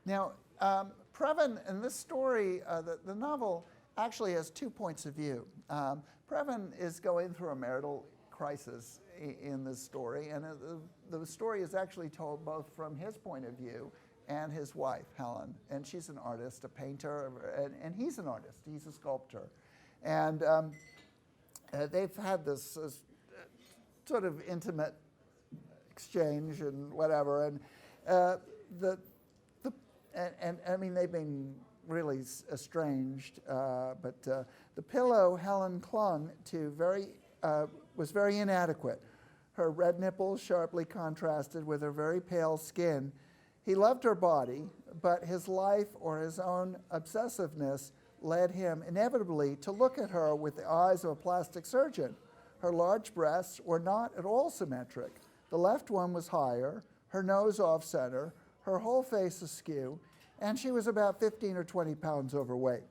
Now, Previn, in this story, the novel actually has 2 points of view. Previn is going through a marital crisis in this story, and the story is actually told both from his point of view and his wife, Helen. And she's an artist, a painter, and he's an artist. He's a sculptor. And they've had this sort of intimate exchange and whatever. And and I mean, they've been really estranged, but the pillow Helen clung to was very inadequate. Her red nipples sharply contrasted with her very pale skin. He loved her body, but his life or his own obsessiveness led him inevitably to look at her with the eyes of a plastic surgeon. Her large breasts were not at all symmetric. The left one was higher, her nose off-center, her whole face askew, and she was about 15 or 20 pounds overweight.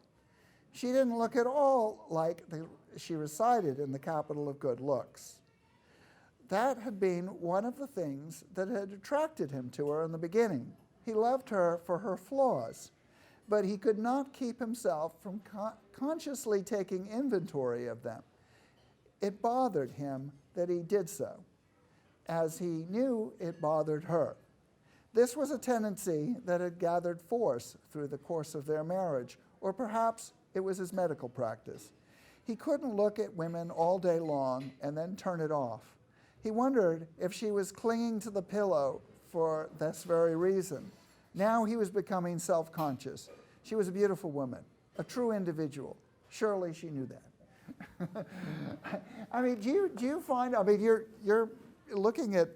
She didn't look at all like she resided in the capital of good looks. That had been one of the things that had attracted him to her in the beginning. He loved her for her flaws, but he could not keep himself from consciously taking inventory of them. It bothered him that he did so, as he knew it bothered her. This was a tendency that had gathered force through the course of their marriage, or perhaps it was his medical practice. He couldn't look at women all day long and then turn it off. He wondered if she was clinging to the pillow for this very reason. Now he was becoming self-conscious. She was a beautiful woman, a true individual. Surely she knew that. I mean, do you find, I mean, you're looking at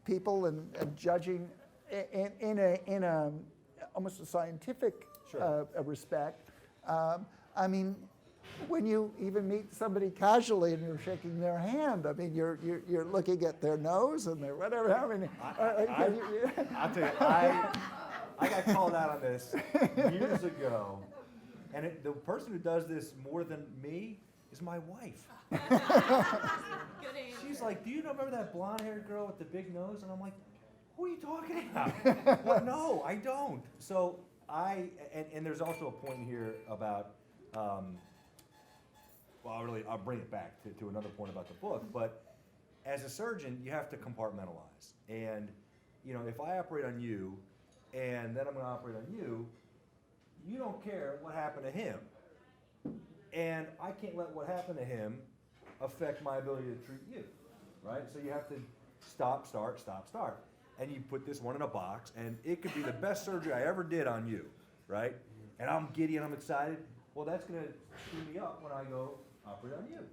people and judging in a almost a scientific respect. I mean, when you even meet somebody casually and you're shaking their hand, I mean, you're looking at their nose and their whatever. I mean, I'll tell you, I got called out on this years ago, and the person who does this more than me is my wife. She's like, "Do you remember that blonde-haired girl with the big nose?" And I'm like, "Who are you talking about?" Well, no, I don't. So and there's also a point here about. Well, I'll bring it back to another point about the book, but as a surgeon, you have to compartmentalize. And, you know, if I operate on you, and then I'm going to operate on you, you don't care what happened to him. And I can't let what happened to him affect my ability to treat you, right? So you have to stop, start, stop, start. And you put this one in a box, and it could be the best surgery I ever did on you, right? And I'm giddy and I'm excited. Well, that's going to screw me up when I go operate on you,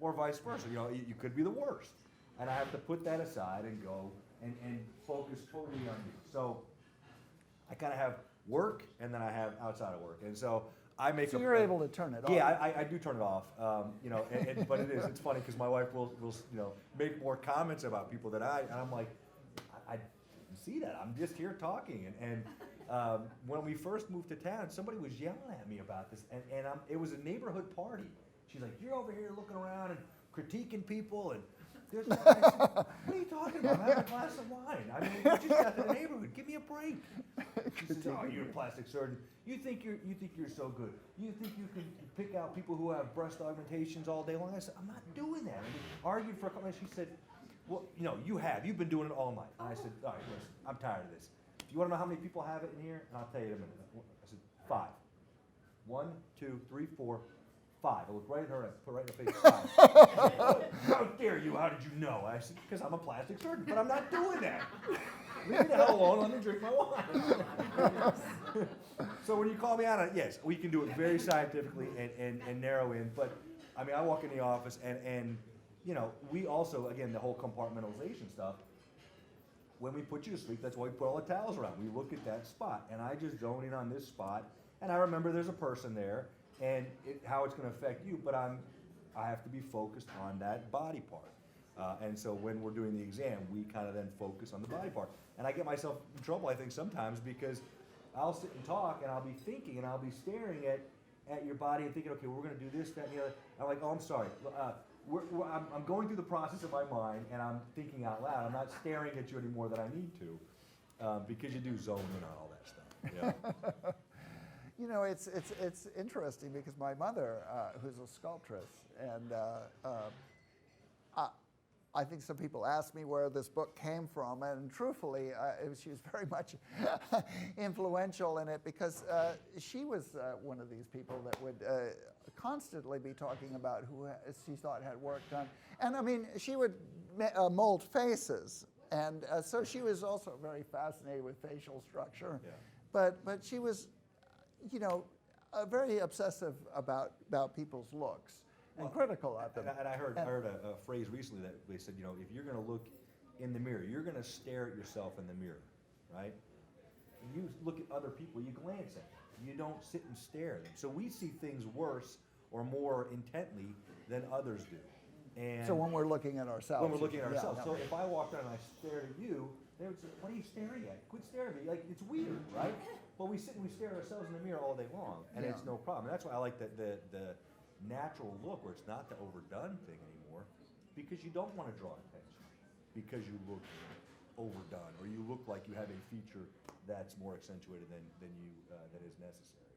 or vice versa. You know, you could be the worst, and I have to put that aside and go and focus totally on you. So I kind of have work, and then I have outside of work, and so I make. So you're able to turn it off. Yeah, I do turn it off. You know, but it's funny because my wife will you know make more comments about people and I'm like, I see that. I'm just here talking, and when we first moved to town, somebody was yelling at me about this, and it was a neighborhood party. She's like, "You're over here looking around and critiquing people, and there's." I said, "What are you talking about? I'm having a glass of wine. I mean, we just got to the neighborhood. Give me a break." She says, "Oh, you're a plastic surgeon. You think you're so good. You think you can pick out people who have breast augmentations all day long?" I said, "I'm not doing that." And we argued for a couple minutes. She said, "Well, you know, you've been doing it all night." And I said, "All right, listen, I'm tired of this. You want to know how many people have it in here? And I'll tell you in a minute." I said, 5. 1, 2, 3, 4, 5. I looked right at her and I put right in her face, 5. "How dare you? How did you know?" I said, "Because I'm a plastic surgeon, but I'm not doing that. Leave me the hell alone. Let me drink my wine." So when you call me out on it, yes, we can do it very scientifically and narrow in. But I mean, I walk in the office and you know, we also, again, the whole compartmentalization stuff. When we put you to sleep, that's why we put all the towels around. We look at that spot, and I just zone in on this spot, and I remember there's a person there, and how it's going to affect you, but I have to be focused on that body part. And so when we're doing the exam, we kind of then focus on the body part. And I get myself in trouble, I think, sometimes because I'll sit and talk, and I'll be thinking, and I'll be staring at your body and thinking, okay, we're going to do this, that, and the other. I'm like, "Oh, I'm sorry. I'm going through the process of my mind, and I'm thinking out loud. I'm not staring at you any more than I need to, because you do zone in on all that stuff." Yeah. You know, it's interesting because my mother, who's a sculptress, and I think some people ask me where this book came from, and truthfully, she was very much influential in it because she was one of these people that would constantly be talking about who she thought had work done. And I mean, she would mold faces, and so she was also very fascinated with facial structure. Yeah. But she was, you know, very obsessive about people's looks. And critical of them. And I heard a phrase recently that they said, you know, if you're going to look in the mirror, you're going to stare at yourself in the mirror, right? You look at other people, you glance at them. You don't sit and stare at them. So we see things worse or more intently than others do. And so when we're looking at ourselves. when we're looking at ourselves. Yeah. So if I walked around and I stared at you, they would say, what are you staring at? Quit staring at me. Like, it's weird, right? But we sit and we stare at ourselves in the mirror all day long, and it's no problem. And that's why I like the natural look where it's not the overdone thing anymore, because you don't want to draw attention because you look overdone or you look like you have a feature that's more accentuated than is necessary.